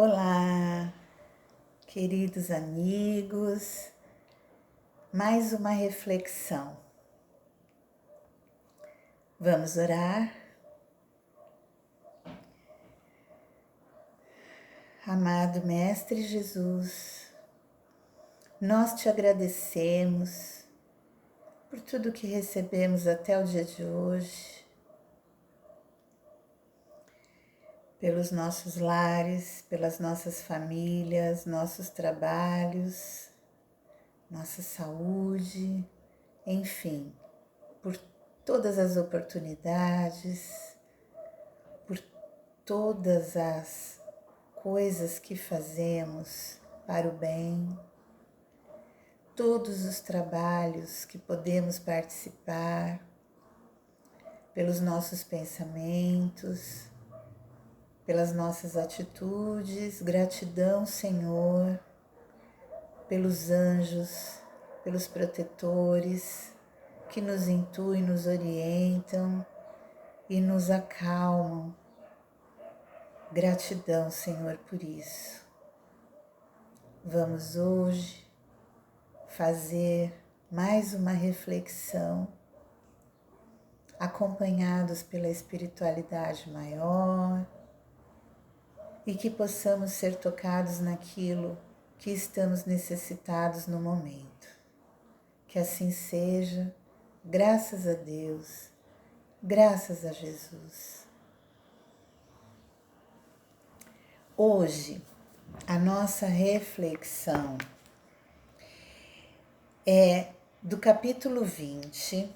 Olá, queridos amigos, mais uma reflexão. Vamos orar? Amado Mestre Jesus, nós te agradecemos por tudo que recebemos até o dia de hoje, pelos nossos lares, pelas nossas famílias, nossos trabalhos, nossa saúde, enfim, por todas as oportunidades, por todas as coisas que fazemos para o bem, todos os trabalhos que podemos participar, pelos nossos pensamentos, pelas nossas atitudes. Gratidão, Senhor, pelos anjos, pelos protetores que nos intuem, nos orientam e nos acalmam. Gratidão, Senhor, por isso. Vamos hoje fazer mais uma reflexão, acompanhados pela espiritualidade maior, e que possamos ser tocados naquilo que estamos necessitados no momento. Que assim seja, graças a Deus, graças a Jesus. Hoje, a nossa reflexão é do capítulo 20,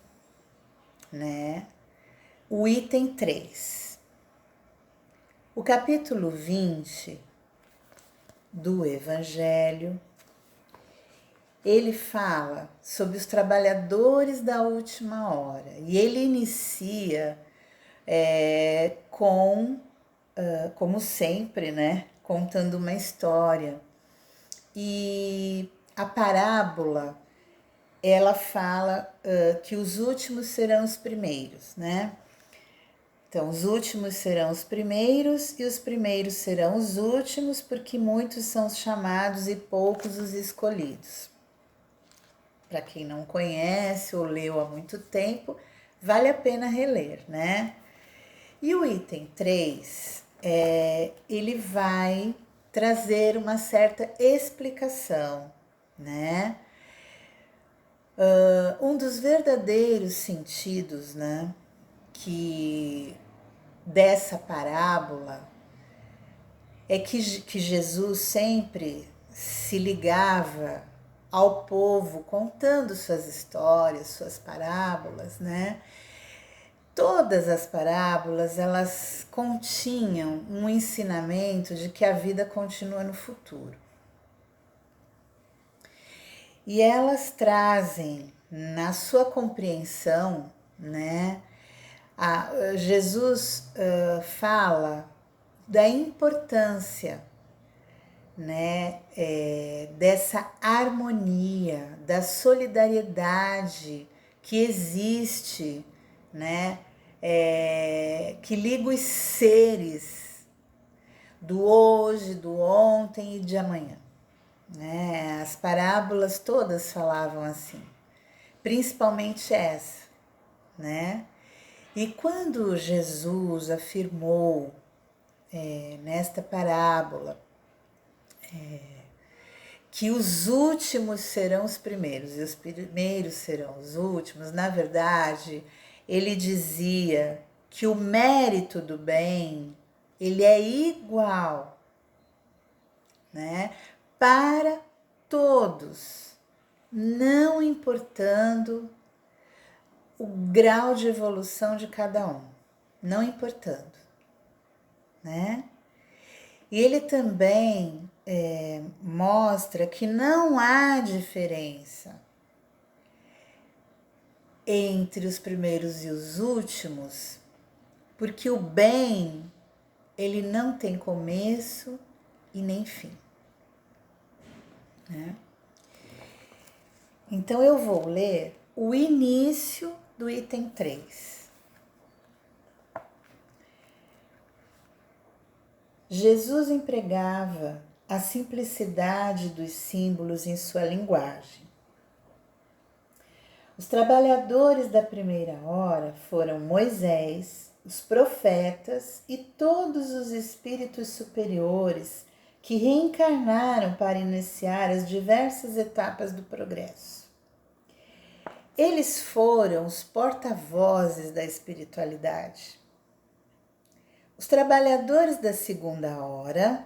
né? O item 3. O capítulo 20 do Evangelho, ele fala sobre os trabalhadores da última hora. E ele inicia como sempre, né? Contando uma história. E a parábola, ela fala que os últimos serão os primeiros, né? Então, os últimos serão os primeiros e os primeiros serão os últimos, porque muitos são os chamados e poucos os escolhidos. Para quem não conhece ou leu há muito tempo, vale a pena reler, né? E o item 3, ele vai trazer uma certa explicação, né? Um dos verdadeiros sentidos, né, que dessa parábola é que Jesus sempre se ligava ao povo contando suas histórias, suas parábolas, né? Todas as parábolas, elas continham um ensinamento de que a vida continua no futuro. E elas trazem na sua compreensão, né? Jesus fala da importância, né, dessa harmonia, da solidariedade que existe, né, que liga os seres do hoje, do ontem e de amanhã. Né? As parábolas todas falavam assim, principalmente essa, né? E quando Jesus afirmou nesta parábola que os últimos serão os primeiros e os primeiros serão os últimos, na verdade, ele dizia que o mérito do bem, ele é igual, né, para todos, não importando o grau de evolução de cada um, não importando, né? E ele também mostra que não há diferença entre os primeiros e os últimos, porque o bem, ele não tem começo e nem fim, né? Então eu vou ler o início do item 3. Jesus empregava a simplicidade dos símbolos em sua linguagem. Os trabalhadores da primeira hora foram Moisés, os profetas e todos os espíritos superiores que reencarnaram para iniciar as diversas etapas do progresso. Eles foram os porta-vozes da espiritualidade. Os trabalhadores da segunda hora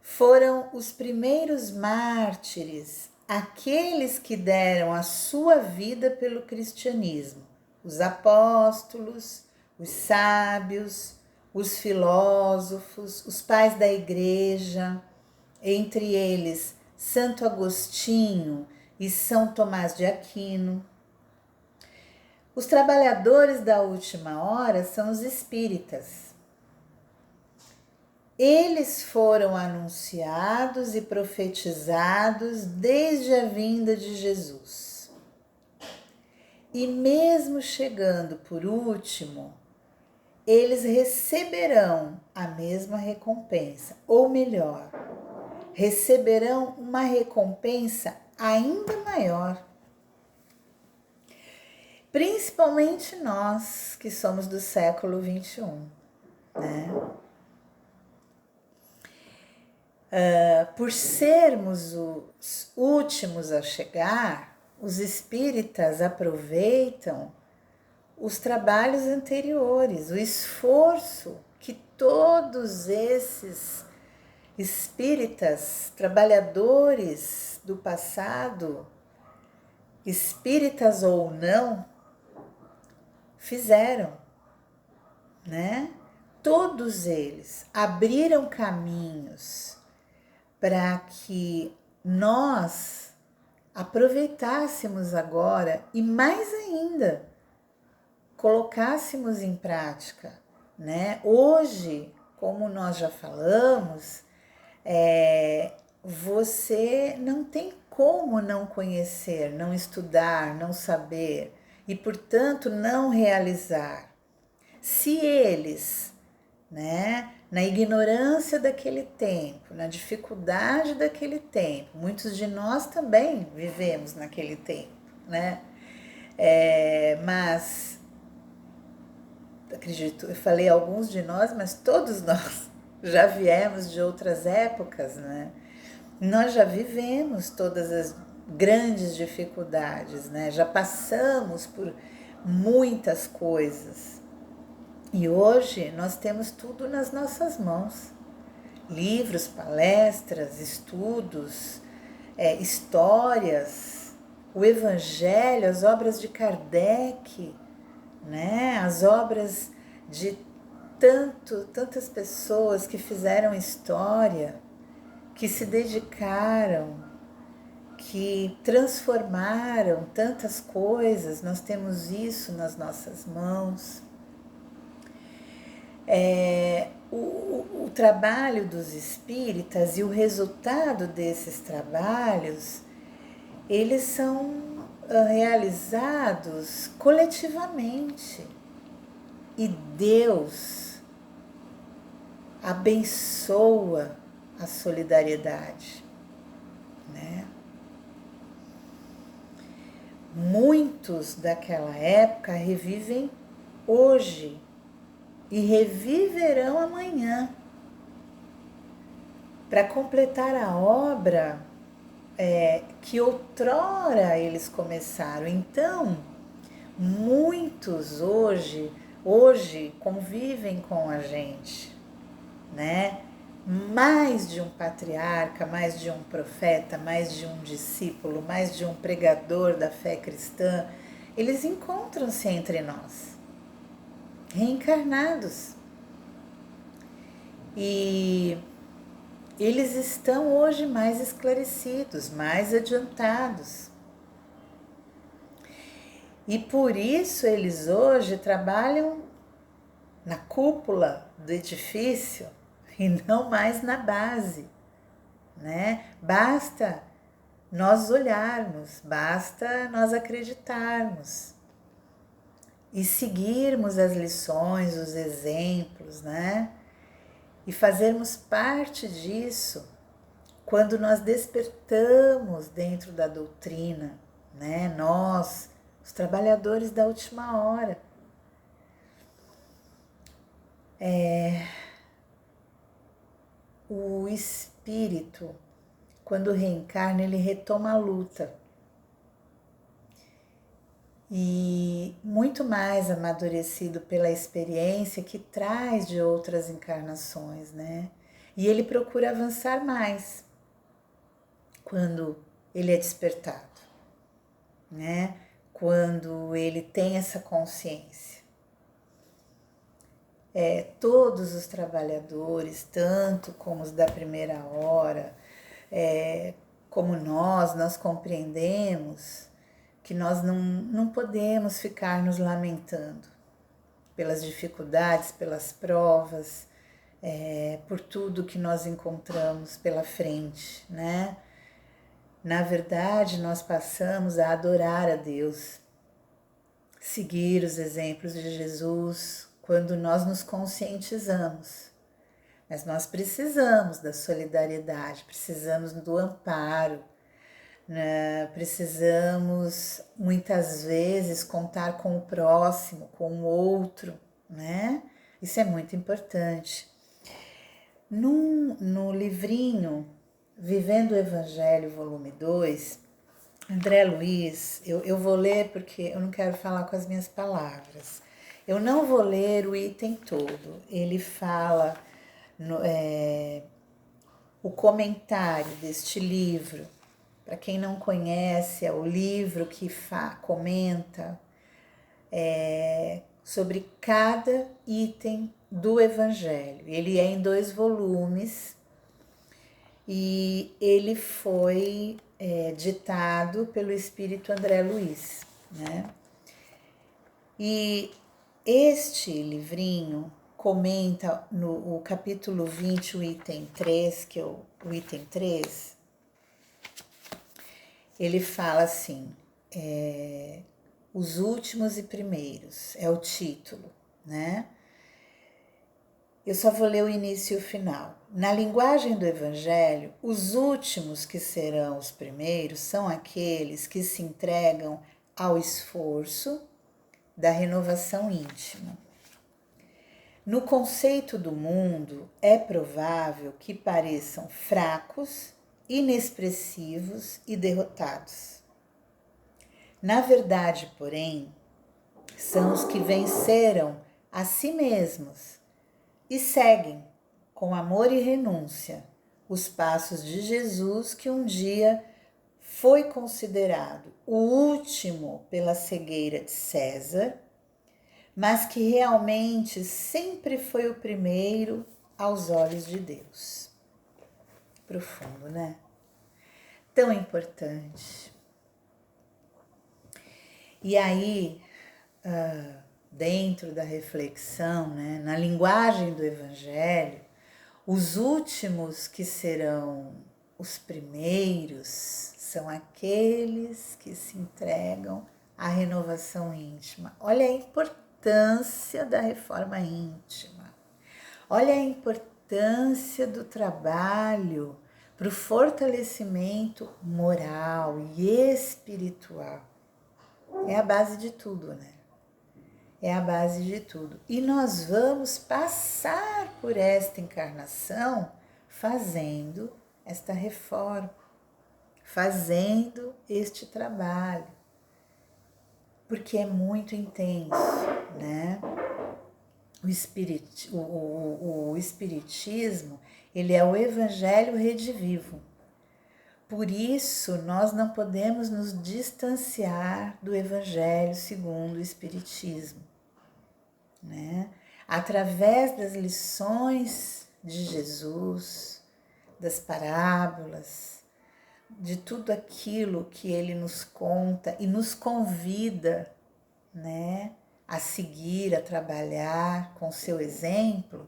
foram os primeiros mártires, aqueles que deram a sua vida pelo cristianismo, os apóstolos, os sábios, os filósofos, os pais da igreja, entre eles Santo Agostinho e São Tomás de Aquino. Os trabalhadores da última hora são os espíritas. Eles foram anunciados e profetizados desde a vinda de Jesus. E mesmo chegando por último, eles receberão a mesma recompensa, ou melhor, receberão uma recompensa ainda maior. Principalmente nós que somos do século XXI, né? Por sermos os últimos a chegar, os espíritas aproveitam os trabalhos anteriores, o esforço que todos esses espíritas, trabalhadores do passado, espíritas ou não, fizeram, né? Todos eles abriram caminhos para que nós aproveitássemos agora e mais ainda colocássemos em prática, né? Hoje, como nós já falamos, você não tem como não conhecer, não estudar, não saber e, portanto, não realizar. Se eles, né, na ignorância daquele tempo, na dificuldade daquele tempo, muitos de nós também vivemos naquele tempo, né? Mas, acredito, eu falei alguns de nós, mas todos nós já viemos de outras épocas, né? Nós já vivemos todas as grandes dificuldades, né? Já passamos por muitas coisas. E hoje nós temos tudo nas nossas mãos. Livros, palestras, estudos, histórias, o Evangelho, as obras de Kardec, né? As obras de tantas pessoas que fizeram história, que se dedicaram, que transformaram tantas coisas. Nós temos isso nas nossas mãos. O trabalho dos espíritas e o resultado desses trabalhos, eles são realizados coletivamente. E Deus abençoa a solidariedade, né? Muitos daquela época revivem hoje e reviverão amanhã para completar a obra que outrora eles começaram. Então, muitos hoje convivem com a gente, né? Mais de um patriarca, mais de um profeta, mais de um discípulo, mais de um pregador da fé cristã, eles encontram-se entre nós, reencarnados. E eles estão hoje mais esclarecidos, mais adiantados. E por isso eles hoje trabalham na cúpula do edifício e não mais na base, né? Basta nós olharmos, basta nós acreditarmos e seguirmos as lições, os exemplos, né? e fazermos parte disso quando nós despertamos dentro da doutrina, né? Nós, os trabalhadores da última hora. O espírito, quando reencarna, ele retoma a luta. E muito mais amadurecido pela experiência que traz de outras encarnações, né? E ele procura avançar mais quando ele é despertado, né? Quando ele tem essa consciência. Todos os trabalhadores, tanto como os da primeira hora, como nós compreendemos que nós não podemos ficar nos lamentando pelas dificuldades, pelas provas, por tudo que nós encontramos pela frente, né? Na verdade, nós passamos a adorar a Deus, seguir os exemplos de Jesus quando nós nos conscientizamos. Mas nós precisamos da solidariedade, precisamos do amparo, né? Precisamos muitas vezes contar com o próximo, com o outro, né? Isso é muito importante. No livrinho Vivendo o Evangelho, volume 2, André Luiz, eu vou ler porque eu não quero falar com as minhas palavras. Eu não vou ler o item todo. Ele fala o comentário deste livro. Para quem não conhece, é o livro que comenta sobre cada item do Evangelho. Ele é em 2 volumes e ele foi ditado pelo Espírito André Luiz, né? E este livrinho comenta no capítulo 20, o item 3, que é o item 3, ele fala assim, os últimos e primeiros, é o título, né? Eu só vou ler o início e o final. Na linguagem do Evangelho, os últimos que serão os primeiros são aqueles que se entregam ao esforço da renovação íntima. No conceito do mundo, é provável que pareçam fracos, inexpressivos e derrotados. Na verdade, porém, são os que venceram a si mesmos e seguem, com amor e renúncia, os passos de Jesus, que um dia foi considerado o último pela cegueira de César, mas que realmente sempre foi o primeiro aos olhos de Deus. Profundo, né? Tão importante. E aí, dentro da reflexão, né, na linguagem do Evangelho, os últimos que serão os primeiros são aqueles que se entregam à renovação íntima. Olha a importância da reforma íntima. Olha a importância do trabalho para o fortalecimento moral e espiritual. É a base de tudo, né? É a base de tudo. E nós vamos passar por esta encarnação fazendo esta reforma, fazendo este trabalho, porque é muito intenso, né? O espiritismo, ele é o evangelho redivivo. Por isso, nós não podemos nos distanciar do evangelho segundo o espiritismo, né? Através das lições de Jesus, das parábolas, de tudo aquilo que ele nos conta e nos convida, né, a seguir, a trabalhar com seu exemplo,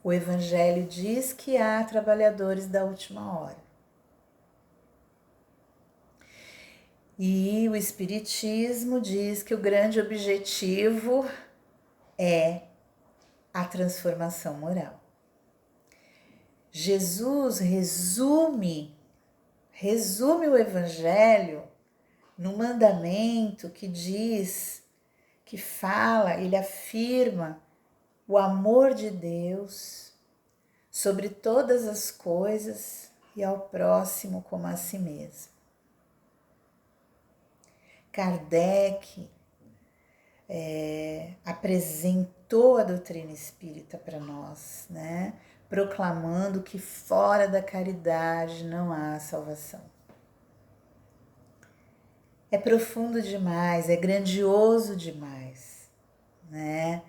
o Evangelho diz que há trabalhadores da última hora. E o Espiritismo diz que o grande objetivo é a transformação moral. Jesus resume o Evangelho no mandamento que diz, que fala, ele afirma o amor de Deus sobre todas as coisas e ao próximo como a si mesmo. Kardec apresentou a doutrina espírita para nós, né? Proclamando que fora da caridade não há salvação. É profundo demais, é grandioso demais, né?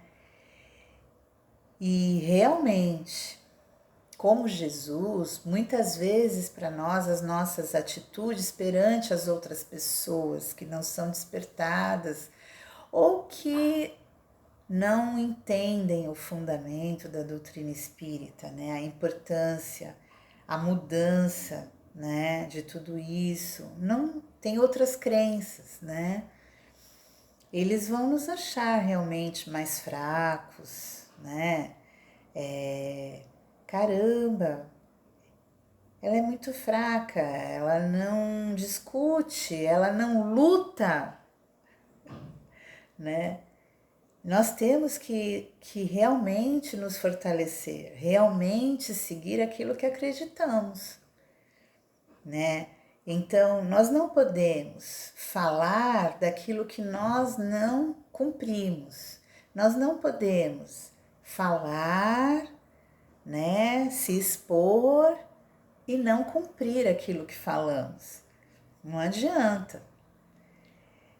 E realmente, como Jesus, muitas vezes para nós as nossas atitudes perante as outras pessoas que não são despertadas ou que não entendem o fundamento da doutrina espírita, né? A importância, a mudança, né, de tudo isso. Não tem outras crenças, né? Eles vão nos achar realmente mais fracos, né? Caramba, ela é muito fraca, ela não discute, ela não luta, né? Nós temos que realmente nos fortalecer, realmente seguir aquilo que acreditamos, né? Então, nós não podemos falar daquilo que nós não cumprimos. Nós não podemos falar, né, se expor e não cumprir aquilo que falamos. Não adianta.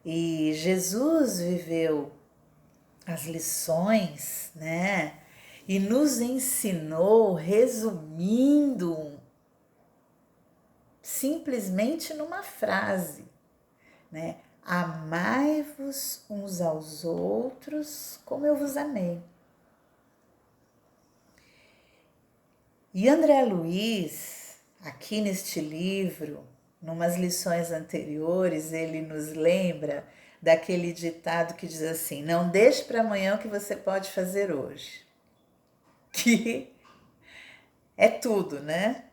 E Jesus viveu as lições, né? E nos ensinou resumindo simplesmente numa frase, né? Amai-vos uns aos outros como eu vos amei. E André Luiz, aqui neste livro, numas lições anteriores, ele nos lembra daquele ditado que diz assim: não deixe para amanhã o que você pode fazer hoje. Que é tudo, né?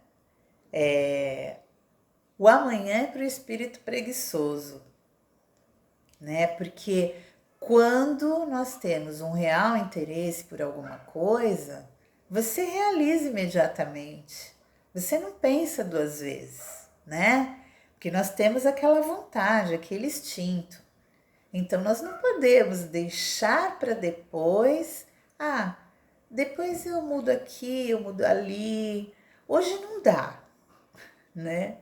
O amanhã é para o espírito preguiçoso, né? Porque quando nós temos um real interesse por alguma coisa, você realiza imediatamente. Você não pensa duas vezes, né? Porque nós temos aquela vontade, aquele instinto. Então, nós não podemos deixar para depois. Depois eu mudo aqui, eu mudo ali. Hoje não dá, né?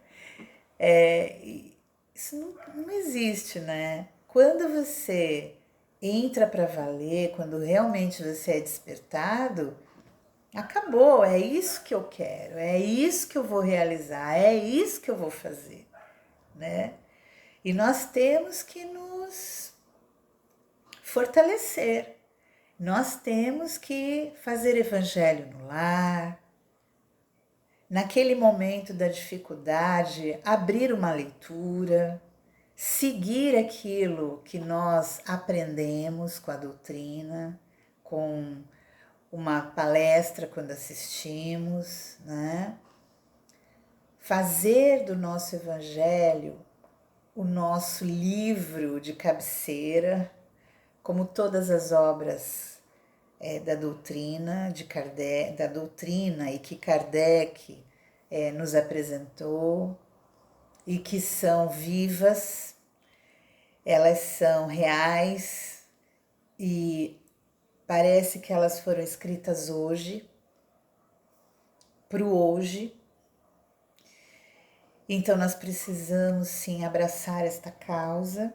Isso não existe, né? Quando você entra para valer, quando realmente você é despertado, acabou, é isso que eu quero, é isso que eu vou realizar, é isso que eu vou fazer, né? E nós temos que nos fortalecer. Nós temos que fazer evangelho no lar. Naquele momento da dificuldade, abrir uma leitura, seguir aquilo que nós aprendemos com a doutrina, com uma palestra quando assistimos, né? Fazer do nosso evangelho o nosso livro de cabeceira, como todas as obras da doutrina de Kardec, da doutrina e que Kardec nos apresentou e que são vivas, elas são reais e parece que elas foram escritas hoje, para o hoje. Então nós precisamos sim abraçar esta causa,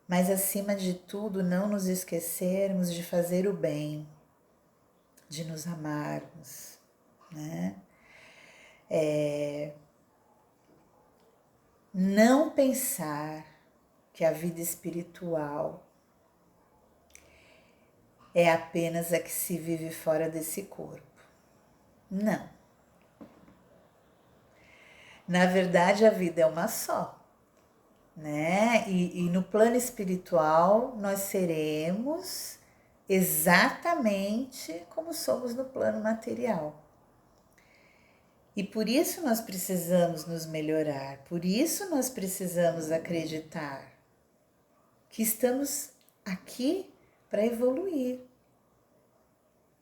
mas acima de tudo não nos esquecermos de fazer o bem, de nos amarmos, né? Não pensar que a vida espiritual é apenas a que se vive fora desse corpo. Não. Na verdade, a vida é uma só, né? E no plano espiritual nós seremos exatamente como somos no plano material. E por isso nós precisamos nos melhorar, por isso nós precisamos acreditar que estamos aqui para evoluir,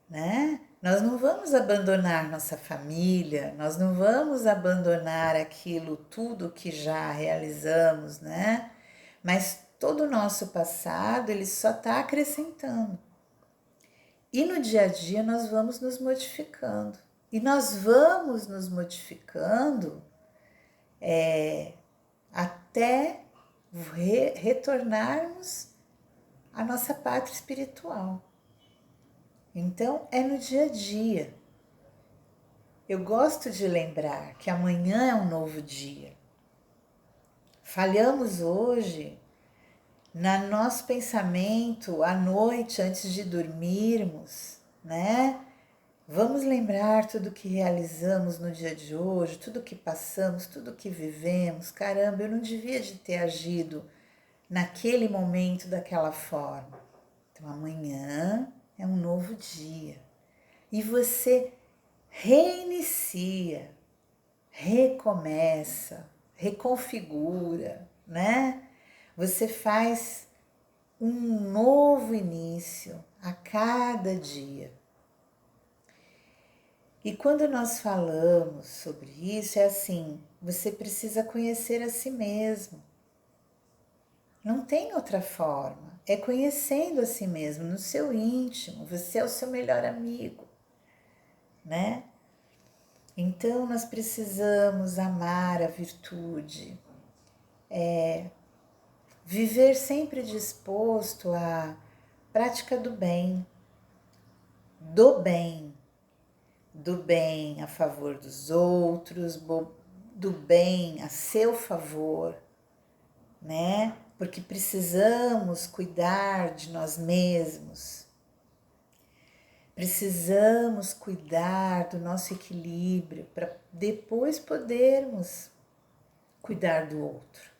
né? Nós não vamos abandonar nossa família, nós não vamos abandonar aquilo tudo que já realizamos, né? Mas todo o nosso passado, ele só está acrescentando. E no dia a dia nós vamos nos modificando. E nós vamos nos modificando até retornarmos à nossa pátria espiritual. Então, é no dia a dia. Eu gosto de lembrar que amanhã é um novo dia. Falhamos hoje no nosso pensamento à noite antes de dormirmos, né? Vamos lembrar tudo que realizamos no dia de hoje, tudo que passamos, tudo que vivemos. Caramba, eu não devia de ter agido naquele momento daquela forma. Então amanhã é um novo dia. E você reinicia, recomeça, reconfigura, né? Você faz um novo início a cada dia. E quando nós falamos sobre isso, é assim, você precisa conhecer a si mesmo. Não tem outra forma. É conhecendo a si mesmo, no seu íntimo. Você é o seu melhor amigo, né? Então, nós precisamos amar a virtude, viver sempre disposto à prática do bem, do bem a favor dos outros, do bem a seu favor, né? Porque precisamos cuidar de nós mesmos, precisamos cuidar do nosso equilíbrio para depois podermos cuidar do outro.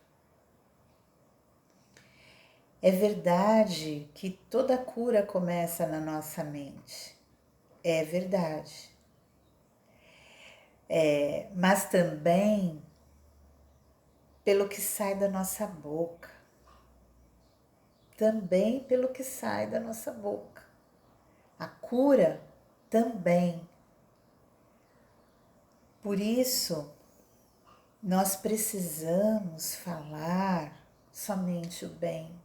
É verdade que toda cura começa na nossa mente, é verdade. Mas também pelo que sai da nossa boca. Também pelo que sai da nossa boca. A cura também. Por isso, nós precisamos falar somente o bem.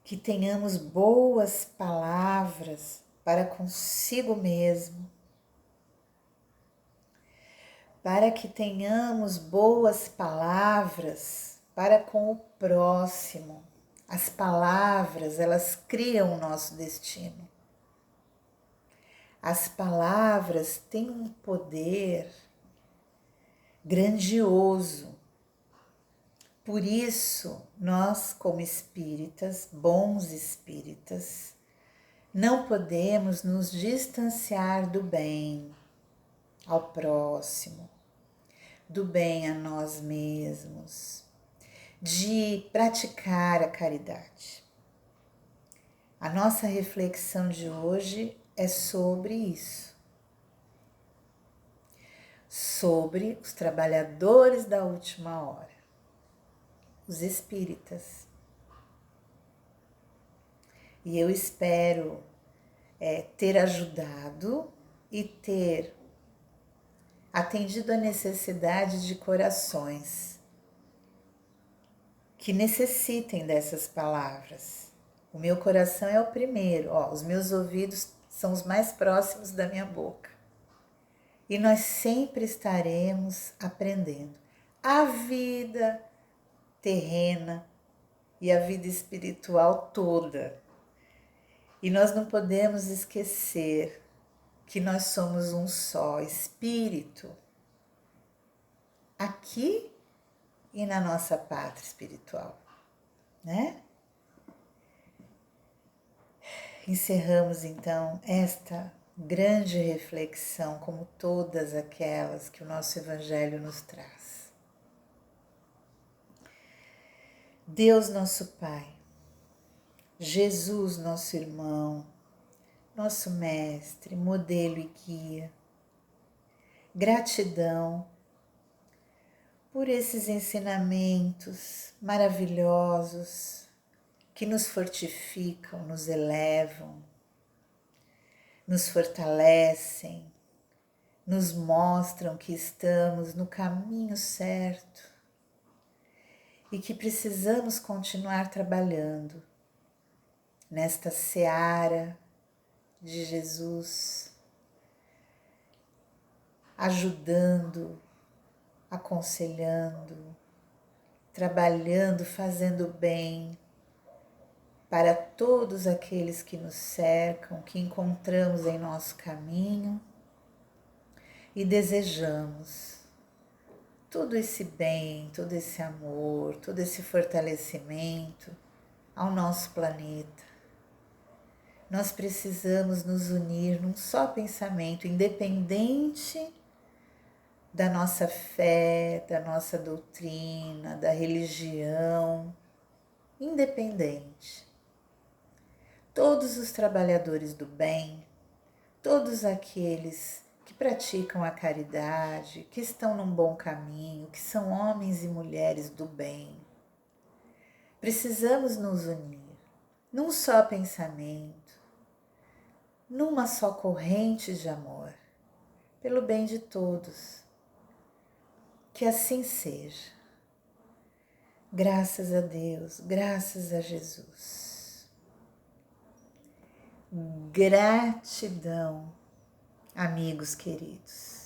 Que tenhamos boas palavras para consigo mesmo. Para que tenhamos boas palavras para com o próximo. As palavras, elas criam o nosso destino. As palavras têm um poder grandioso. Por isso, nós, como espíritas, bons espíritas, não podemos nos distanciar do bem ao próximo, do bem a nós mesmos, de praticar a caridade. A nossa reflexão de hoje é sobre isso, sobre os trabalhadores da última hora, os espíritas. E eu espero ter ajudado e ter atendido a necessidade de corações que necessitem dessas palavras. O meu coração é o primeiro, os meus ouvidos são os mais próximos da minha boca. E nós sempre estaremos aprendendo. A vida terrena e a vida espiritual toda. E nós não podemos esquecer que nós somos um só espírito, aqui e na nossa pátria espiritual, né? Encerramos então esta grande reflexão, como todas aquelas que o nosso Evangelho nos traz. Deus nosso Pai, Jesus, nosso irmão, nosso mestre, modelo e guia. Gratidão por esses ensinamentos maravilhosos que nos fortificam, nos elevam, nos fortalecem, nos mostram que estamos no caminho certo e que precisamos continuar trabalhando nesta seara de Jesus, ajudando, aconselhando, trabalhando, fazendo bem para todos aqueles que nos cercam, que encontramos em nosso caminho e desejamos todo esse bem, todo esse amor, todo esse fortalecimento ao nosso planeta. Nós precisamos nos unir num só pensamento, independente da nossa fé, da nossa doutrina, da religião, independente. Todos os trabalhadores do bem, todos aqueles que praticam a caridade, que estão num bom caminho, que são homens e mulheres do bem, precisamos nos unir num só pensamento, numa só corrente de amor, pelo bem de todos. Que assim seja. Graças a Deus, graças a Jesus. Gratidão, amigos queridos.